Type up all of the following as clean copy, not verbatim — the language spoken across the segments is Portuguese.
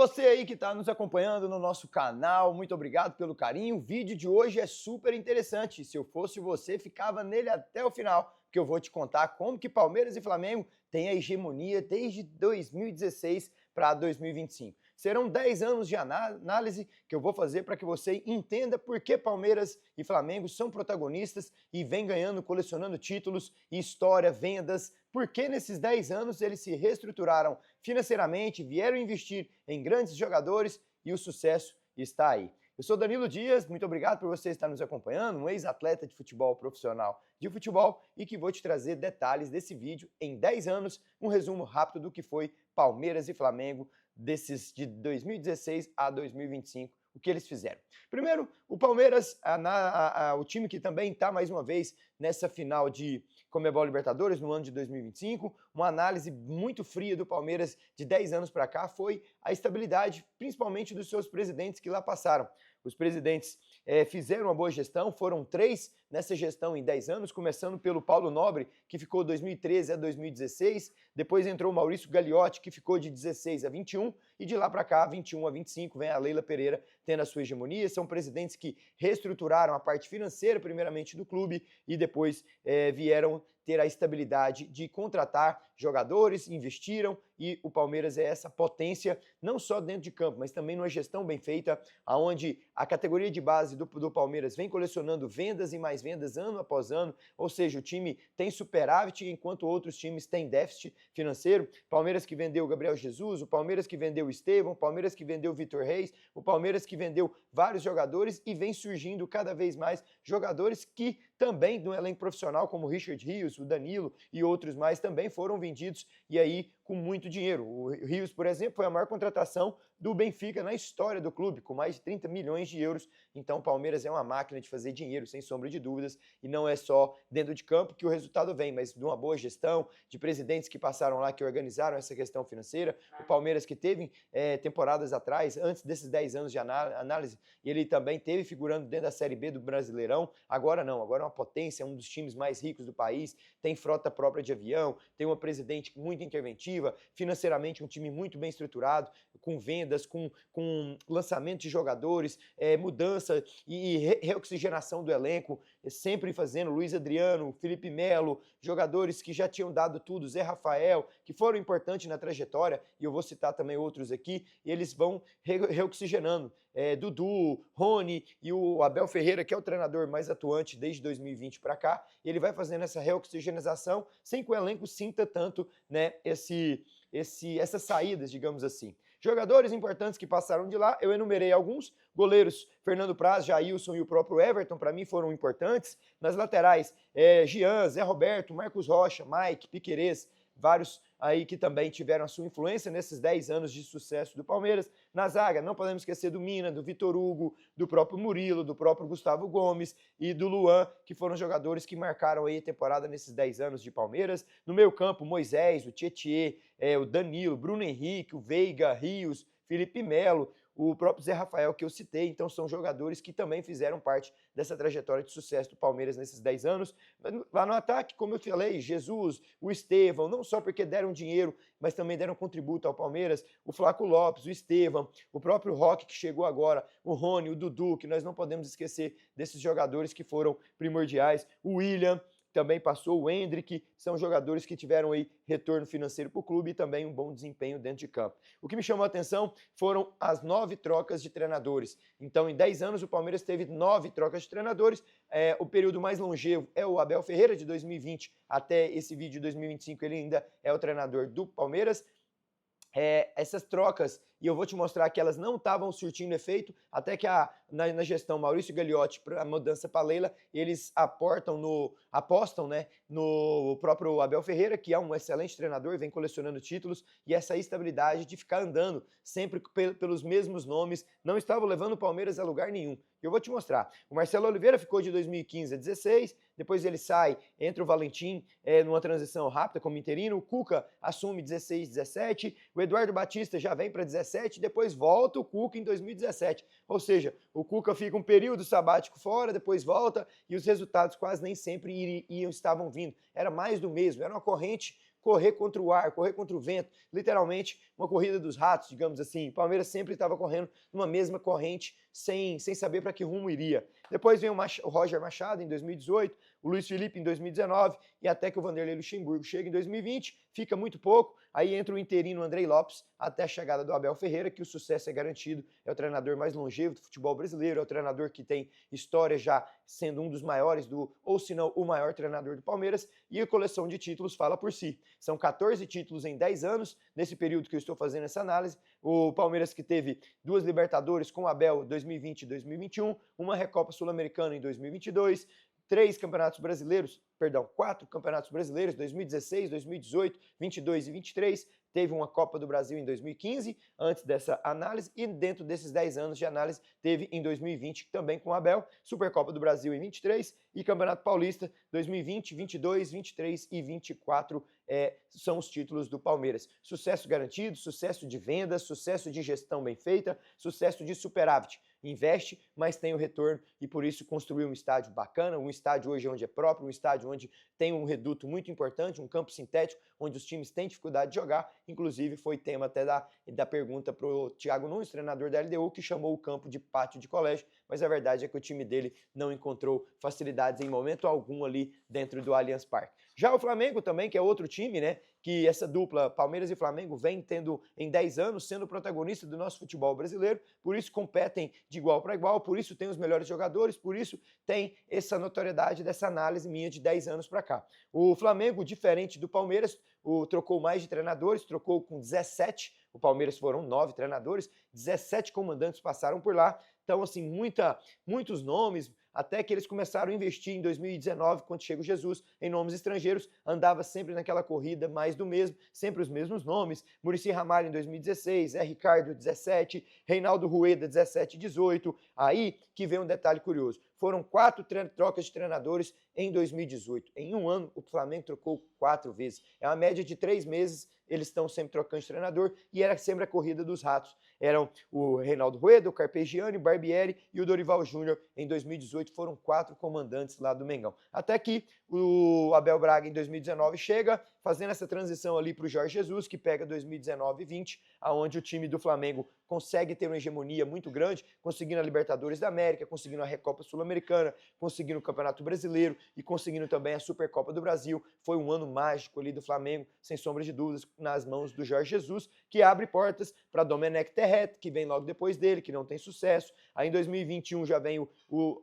você aí que está nos acompanhando no nosso canal, muito obrigado pelo carinho. O vídeo de hoje é super interessante. Se eu fosse você, ficava nele até o final, porque eu vou te contar como que Palmeiras e Flamengo têm a hegemonia desde 2016 para 2025. Serão 10 anos de análise que eu vou fazer para que você entenda por que Palmeiras e Flamengo são protagonistas e vêm ganhando, colecionando títulos, história, vendas. Por que nesses 10 anos eles se reestruturaram financeiramente, vieram investir em grandes jogadores e o sucesso está aí. Eu sou Danilo Dias, muito obrigado por você estar nos acompanhando, um ex-atleta de futebol profissional de futebol e que vou te trazer detalhes desse vídeo em 10 anos, um resumo rápido do que foi Palmeiras e Flamengo desses de 2016 a 2025, o que eles fizeram. Primeiro, o Palmeiras, o time que também está mais uma vez nessa final de Conmebol Libertadores no ano de 2025, uma análise muito fria do Palmeiras de 10 anos para cá foi a estabilidade, principalmente dos seus presidentes que lá passaram. Os presidentes fizeram uma boa gestão, foram 3 nessa gestão em 10 anos, começando pelo Paulo Nobre, que ficou de 2013 a 2016, depois entrou o Maurício Gagliotti, que ficou de 16 a 21, e de lá para cá, 21 a 25, vem a Leila Pereira tendo a sua hegemonia. São presidentes que reestruturaram a parte financeira, primeiramente do clube, e depois vieram ter a estabilidade de contratar jogadores, investiram, e o Palmeiras é essa potência, não só dentro de campo, mas também numa gestão bem feita, onde a categoria de base do Palmeiras vem colecionando vendas e mais vendas ano após ano, ou seja, o time tem superávit enquanto outros times têm déficit financeiro. Palmeiras que vendeu o Gabriel Jesus, o Palmeiras que vendeu o Estevão, o Palmeiras que vendeu o Vitor Reis, o Palmeiras que vendeu vários jogadores e vem surgindo cada vez mais jogadores que também do elenco profissional, como o Richard Rios, o Danilo e outros mais, também foram vendidos e aí com muito dinheiro. O Rios, por exemplo, foi a maior contratação do Benfica na história do clube, com mais de 30 milhões de euros. Então o Palmeiras é uma máquina de fazer dinheiro, sem sombra de dúvidas, e não é só dentro de campo que o resultado vem, mas de uma boa gestão, de presidentes que passaram lá, que organizaram essa questão financeira. O Palmeiras que teve temporadas atrás, antes desses 10 anos de análise, ele também teve figurando dentro da Série B do Brasileirão. Agora não, agora é uma potência, é um dos times mais ricos do país, tem frota própria de avião, tem uma presidente muito interventiva, financeiramente um time muito bem estruturado, com vendas, com lançamento de jogadores, mudança e reoxigenação do elenco, sempre fazendo Luiz Adriano, Felipe Melo, jogadores que já tinham dado tudo, Zé Rafael, que foram importantes na trajetória, e eu vou citar também outros aqui, e eles vão reoxigenando. Dudu, Rony e o Abel Ferreira, que é o treinador mais atuante desde 2020 para cá, ele vai fazendo essa reoxigenização sem que o elenco sinta tanto, né, essas saídas, digamos assim. Jogadores importantes que passaram de lá, eu enumerei alguns. Goleiros, Fernando Praz, Jailson e o próprio Everton, para mim foram importantes. Nas laterais, Jean, Zé Roberto, Marcos Rocha, Mike, Piquerez, vários aí que também tiveram a sua influência nesses 10 anos de sucesso do Palmeiras. Na zaga, não podemos esquecer do Mina, do Vitor Hugo, do próprio Murilo, do próprio Gustavo Gomes e do Luan, que foram jogadores que marcaram aí a temporada nesses 10 anos de Palmeiras. No meio campo, Moisés, o Tietê, o Danilo, Bruno Henrique, o Veiga, Rios, Felipe Melo, o próprio Zé Rafael que eu citei. Então são jogadores que também fizeram parte dessa trajetória de sucesso do Palmeiras nesses 10 anos. Lá no ataque, como eu falei, Jesus, o Estevão, não só porque deram dinheiro, mas também deram contributo ao Palmeiras, o Flaco Lopes, o Estevão, o próprio Roque que chegou agora, o Rony, o Dudu, que nós não podemos esquecer desses jogadores que foram primordiais, o William, também passou o Endrick, são jogadores que tiveram aí retorno financeiro para o clube e também um bom desempenho dentro de campo. O que me chamou a atenção foram as 9 trocas de treinadores. Então, em 10 anos, o Palmeiras teve 9 trocas de treinadores. O período mais longevo é o Abel Ferreira, de 2020 até esse vídeo de 2025, ele ainda é o treinador do Palmeiras. Essas trocas, e eu vou te mostrar que elas não estavam surtindo efeito, até que na gestão Maurício Gagliotti, a mudança para Leila, eles apostam né, no próprio Abel Ferreira, que é um excelente treinador, vem colecionando títulos, e essa estabilidade de ficar andando sempre pelos mesmos nomes, não estava levando o Palmeiras a lugar nenhum. Eu vou te mostrar. O Marcelo Oliveira ficou de 2015 a 16, depois ele sai, entra o Valentim numa transição rápida como interino, o Cuca assume 16, 17, o Eduardo Batista já vem para 17, depois volta o Cuca em 2017. Ou seja, o Cuca fica um período sabático fora, depois volta e os resultados quase nem sempre estavam vindo. Era mais do mesmo, era uma corrente correr contra o ar, correr contra o vento, literalmente uma corrida dos ratos, digamos assim. O Palmeiras sempre estava correndo numa mesma corrente, sem saber para que rumo iria. Depois vem o Roger Machado em 2018, o Luiz Felipe em 2019 e até que o Vanderlei Luxemburgo chega em 2020, fica muito pouco, aí entra o interino Andrei Lopes até a chegada do Abel Ferreira, que o sucesso é garantido, é o treinador mais longevo do futebol brasileiro, é o treinador que tem história já sendo um dos maiores, ou se não o maior treinador do Palmeiras, e a coleção de títulos fala por si. São 14 títulos em 10 anos, nesse período que eu estou fazendo essa análise, o Palmeiras que teve 2 Libertadores com o Abel 2020 e 2021, uma Recopa Sul-Americana em 2022, 4 campeonatos brasileiros, 2016, 2018, 22 e 23, teve uma Copa do Brasil em 2015, antes dessa análise, e dentro desses 10 anos de análise, teve em 2020 também com o Abel, Supercopa do Brasil em 23 e Campeonato Paulista 2020, 22, 23 e 24 são os títulos do Palmeiras. Sucesso garantido, sucesso de vendas, sucesso de gestão bem feita, sucesso de superávit. Investe, mas tem o retorno e por isso construiu um estádio bacana, um estádio hoje onde é próprio, um estádio onde tem um reduto muito importante, um campo sintético, onde os times têm dificuldade de jogar. Inclusive foi tema até da pergunta para o Thiago Nunes, treinador da LDU, que chamou o campo de pátio de colégio, mas a verdade é que o time dele não encontrou facilidades em momento algum ali dentro do Allianz Parque. Já o Flamengo também, que é outro time, né, que essa dupla Palmeiras e Flamengo vem tendo em 10 anos, sendo protagonista do nosso futebol brasileiro, por isso competem de igual para igual, por isso tem os melhores jogadores, por isso tem essa notoriedade dessa análise minha de 10 anos para cá. O Flamengo, diferente do Palmeiras, trocou mais de treinadores, trocou com 17, o Palmeiras foram 9 treinadores, 17 comandantes passaram por lá, então assim, muitos nomes, até que eles começaram a investir em 2019, quando chega o Jesus, em nomes estrangeiros, andava sempre naquela corrida mais do mesmo, sempre os mesmos nomes, Muricy Ramalho em 2016, Ricardo 17, Reinaldo Rueda 17 e 18, aí que vem um detalhe curioso, foram 4 trocas de treinadores em 2018, em um ano o Flamengo trocou 4 vezes, é uma média de 3 meses, eles estão sempre trocando de treinador e era sempre a corrida dos ratos. Eram o Reinaldo Rueda, o Carpegiani, o Barbieri e o Dorival Júnior. Em 2018 foram 4 comandantes lá do Mengão. Até que o Abel Braga em 2019 chega, fazendo essa transição ali para o Jorge Jesus, que pega 2019 e 20, aonde o time do Flamengo consegue ter uma hegemonia muito grande, conseguindo a Libertadores da América, conseguindo a Recopa Sul-Americana, conseguindo o Campeonato Brasileiro e conseguindo também a Supercopa do Brasil. Foi um ano mágico ali do Flamengo, sem sombra de dúvidas, nas mãos do Jorge Jesus, que abre portas para Domenech Terret, que vem logo depois dele, que não tem sucesso. Aí em 2021 já vem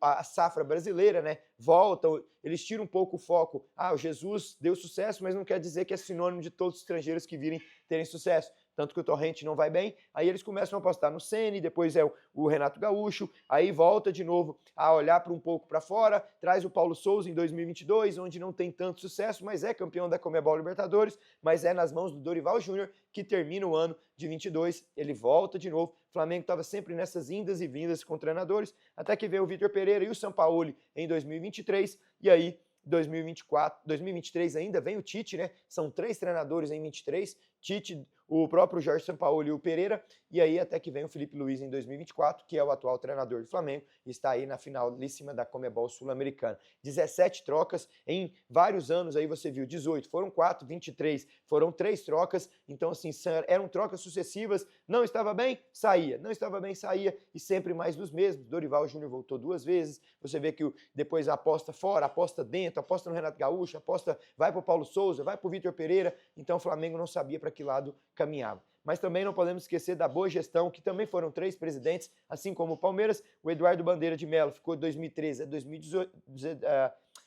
a safra brasileira, né? Voltam, eles tiram um pouco o foco. O Jesus deu sucesso, mas não quer dizer que é sinônimo de todos os estrangeiros que virem terem sucesso. Tanto que o Torrente não vai bem, aí eles começam a apostar no Ceni, depois é o Renato Gaúcho, aí volta de novo a olhar para um pouco para fora, traz o Paulo Souza em 2022, onde não tem tanto sucesso, mas é campeão da Conmebol Libertadores, mas é nas mãos do Dorival Júnior, que termina o ano de 22, ele volta de novo, o Flamengo estava sempre nessas indas e vindas com treinadores, até que veio o Vitor Pereira e o Sampaoli em 2023, e aí 2023 ainda vem o Tite, né? São 3 treinadores em 23, Tite, o próprio Jorge Sampaoli e o Pereira, e aí até que vem o Felipe Luiz em 2024, que é o atual treinador do Flamengo, e está aí na finalíssima da Conmebol Sul-Americana. 17 trocas em vários anos, aí você viu, 18 foram 4, 23 foram 3 trocas, então assim, eram trocas sucessivas, não estava bem, saía, não estava bem, saía, e sempre mais dos mesmos. Dorival Júnior voltou 2 vezes, você vê que depois aposta fora, aposta dentro, aposta no Renato Gaúcho, aposta, vai para o Paulo Souza, vai para o Vitor Pereira, então o Flamengo não sabia para que lado caminhava. Mas também não podemos esquecer da boa gestão, que também foram 3 presidentes, assim como o Palmeiras. O Eduardo Bandeira de Mello ficou de 2013 a 2018,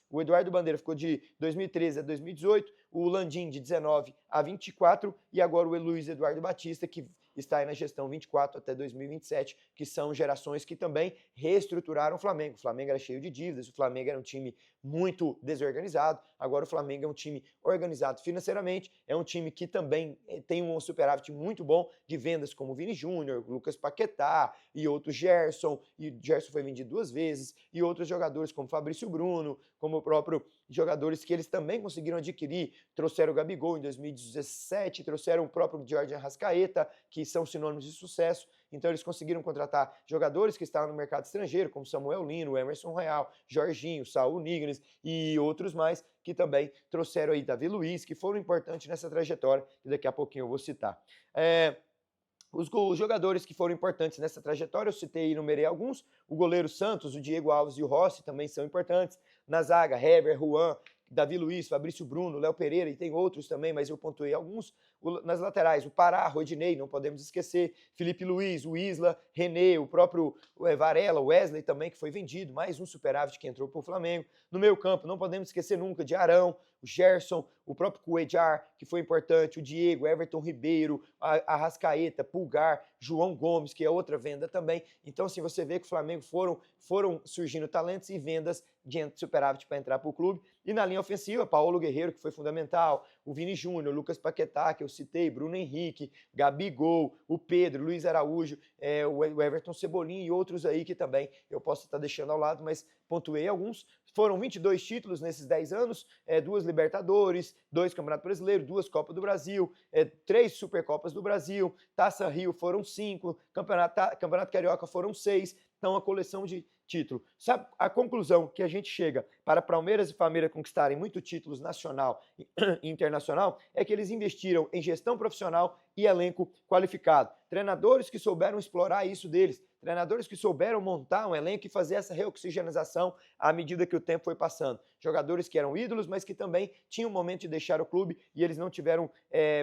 o Eduardo Bandeira ficou de 2013 a 2018, o Landim de 19 a 24 e agora o Luiz Eduardo Batista, que está aí na gestão 24 até 2027, que são gerações que também reestruturaram o Flamengo. O Flamengo era cheio de dívidas, o Flamengo era um time muito desorganizado, agora o Flamengo é um time organizado financeiramente, é um time que também tem um superávit muito bom de vendas como Vini Júnior, Lucas Paquetá e outro Gerson, e Gerson foi vendido 2 vezes, e outros jogadores como Fabrício Bruno, como o próprio jogadores que eles também conseguiram adquirir, trouxeram o Gabigol em 2017, trouxeram o próprio Jorge Arrascaeta, que são sinônimos de sucesso, então eles conseguiram contratar jogadores que estavam no mercado estrangeiro, como Samuel Lino, Emerson Royal, Jorginho, Saul Niguez e outros mais, que também trouxeram aí Davi Luiz, que foram importantes nessa trajetória, que daqui a pouquinho eu vou citar. Os jogadores que foram importantes nessa trajetória, eu citei e numerei alguns. O goleiro Santos, o Diego Alves e o Rossi também são importantes. Na zaga, Hever, Juan, Davi Luiz, Fabrício Bruno, Léo Pereira, e tem outros também, mas eu pontuei alguns. Nas laterais, o Pará, Rodinei, não podemos esquecer, Felipe Luiz, o Isla, René, o próprio Varela, o Wesley também, que foi vendido, mais um superávit que entrou para o Flamengo. No meio campo, não podemos esquecer nunca de Arão, o Gerson, o próprio Cuéllar, que foi importante, o Diego, Everton Ribeiro, Arrascaeta, Pulgar, João Gomes, que é outra venda também. Então, assim, você vê que o Flamengo foram surgindo talentos e vendas de superávit para entrar para o clube. E na linha ofensiva, Paulo Guerreiro, que foi fundamental, o Vini Júnior, Lucas Paquetá, que eu citei, Bruno Henrique, Gabigol, o Pedro, Luiz Araújo, o Everton Cebolinha e outros aí que também eu posso estar deixando ao lado, mas pontuei alguns. Foram 22 títulos nesses 10 anos, 2 Libertadores, 2 Campeonato Brasileiro, 2 Copas do Brasil, 3 Supercopas do Brasil, Taça Rio foram 5, Campeonato Carioca foram 6, então a coleção de título. Sabe a conclusão que a gente chega para Palmeiras e Flamengo conquistarem muitos títulos nacional e internacional é que eles investiram em gestão profissional e elenco qualificado. Treinadores que souberam explorar isso deles, treinadores que souberam montar um elenco e fazer essa reoxigenização à medida que o tempo foi passando. Jogadores que eram ídolos, mas que também tinham um momento de deixar o clube e eles não tiveram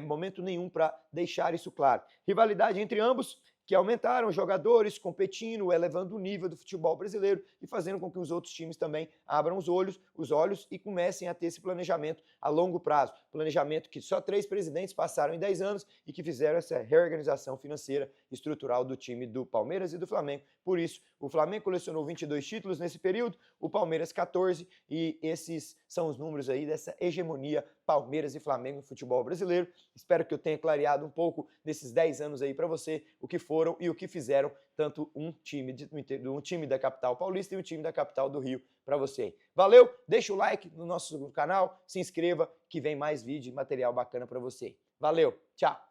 momento nenhum para deixar isso claro. Rivalidade entre ambos, que aumentaram jogadores competindo, elevando o nível do futebol brasileiro e fazendo com que os outros times também abram os olhos e comecem a ter esse planejamento a longo prazo. Planejamento que só 3 presidentes passaram em 10 anos e que fizeram essa reorganização financeira e estrutural do time do Palmeiras e do Flamengo. Por isso, o Flamengo colecionou 22 títulos nesse período, o Palmeiras 14, e esses são os números aí dessa hegemonia Palmeiras e Flamengo no futebol brasileiro. Espero que eu tenha clareado um pouco nesses 10 anos aí para você o que foram e o que fizeram tanto um time da capital paulista e um time da capital do Rio para você. Valeu, deixa o like no nosso canal, se inscreva que vem mais vídeo e material bacana para você. Valeu, tchau!